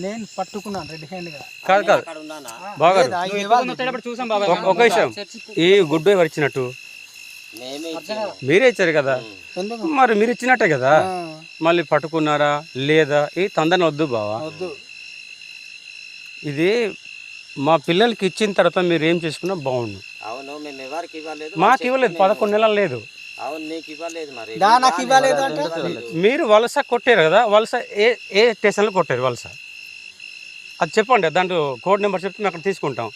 నేను పట్టుకున్నాను రెడ్ హ్యాండ్గా. కాదు కాదు బాగా ఒక విషయం, ఈ గుడ్డు ఎవరు ఇచ్చినట్టు? మీరే ఇచ్చారు కదా, మరి మీరు ఇచ్చినట్టే కదా. మళ్ళీ పట్టుకున్నారా లేదా? ఈ తందన వద్దు బావా, ఇది మా పిల్లలకి ఇచ్చిన తర్వాత మీరు ఏం చేసుకున్నా బాగుండు. మాకు ఇవ్వలేదు, 11 నెలలు లేదు. మీరు వలస కొట్టారు కదా, వలస ఏ స్టేషన్లో కొట్టారు వలస? అది చెప్పండి, దాంట్లో కోడ్ నెంబర్ చెప్తే మేము అక్కడ తీసుకుంటాం.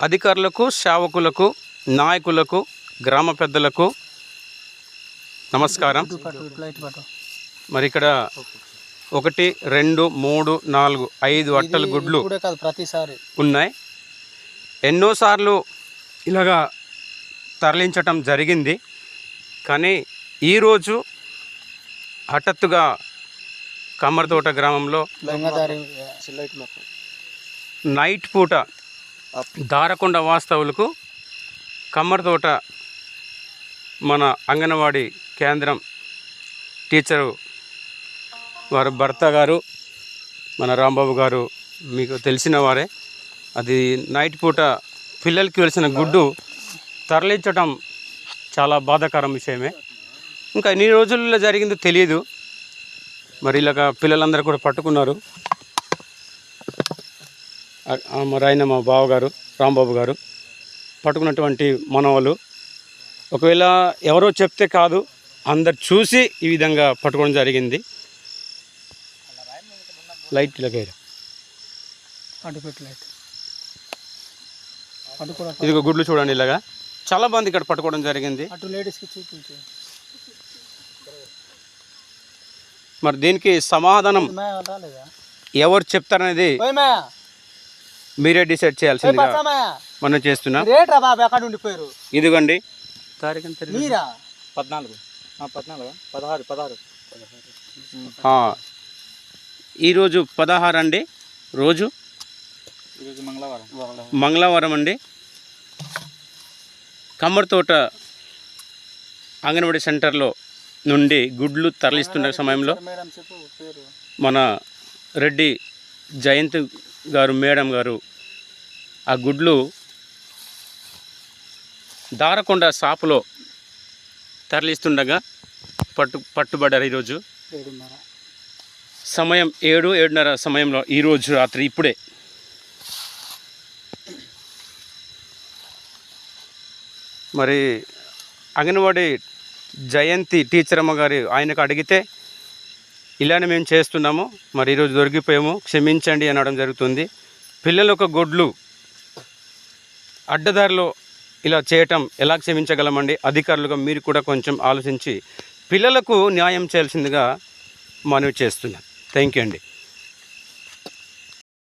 అధికారులకు, సేవకులకు, నాయకులకు, గ్రామ పెద్దలకు నమస్కారం. మరి ఇక్కడ 1, 2, 3, 4, 5 అట్టల గుడ్లు ప్రతిసారి ఉన్నాయి. ఎన్నోసార్లు ఇలాగా తరలించటం జరిగింది. కానీ ఈరోజు హఠాత్తుగా కమ్మరితోట గ్రామంలో నైట్ పూట దారకొండ వాస్తవులకు కమ్మరితోట మన అంగన్వాడీ కేంద్రం టీచరు వారి భర్త గారు, మన రాంబాబు గారు మీకు తెలిసిన వారే. అది నైట్ పూట పిల్లలకి వెలిసిన గుడ్డు తరలించటం చాలా బాధాకరం విషయమే. ఇంకా ఎన్ని రోజుల్లో జరిగిందో తెలియదు. మరి ఇలాగ పిల్లలందరూ కూడా పట్టుకున్నారు. మరి ఆయన మా బావగారు రాంబాబు గారు పట్టుకున్నటువంటి మనవాళ్ళు. ఒకవేళ ఎవరో చెప్తే కాదు, అందరు చూసి ఈ విధంగా పట్టుకోవడం జరిగింది. లైట్ ఇది గుడ్లు చూడండి, ఇలాగా చాలా మంది ఇక్కడ పట్టుకోవడం జరిగింది. మరి దీనికి సమాధానం ఎవరు చెప్తారనేది మీరే డిసైడ్ చేయాల్సిందిగా మనం చేస్తున్నాం. ఇదిగోండి తారీఖు 16 ఈరోజు 16 అండి. రోజు మంగళవారం అండి. కమ్మరితోట అంగన్వాడీ సెంటర్లో నుండి గుడ్లు తరలిస్తున్న సమయంలో మన రెడ్డి జయంత్ గారు మేడం గారు ఆ గుడ్లు దారకొండ షాపులో తరలిస్తుండగా పట్టుబడ్డారు. ఈరోజు సమయం 7-7:30 సమయంలో ఈరోజు రాత్రి ఇప్పుడే. మరి అంగన్వాడీ జయంతి టీచర్ అమ్మ గారు ఆయనకు అడిగితే ఇలానే మేము చేస్తున్నాము, మరి ఈరోజు దొరికిపోయాము, క్షమించండి అనడం జరుగుతుంది. పిల్లల యొక్క గుడ్లు అడ్డదారిలో ఇలా చేయటం ఎలా క్షమించగలమండి? అధికారులుగా మీరు కూడా కొంచెం ఆలోచించి పిల్లలకు న్యాయం చేయాల్సిందిగా మనవి చేస్తున్నాను. థ్యాంక్ యూ అండి.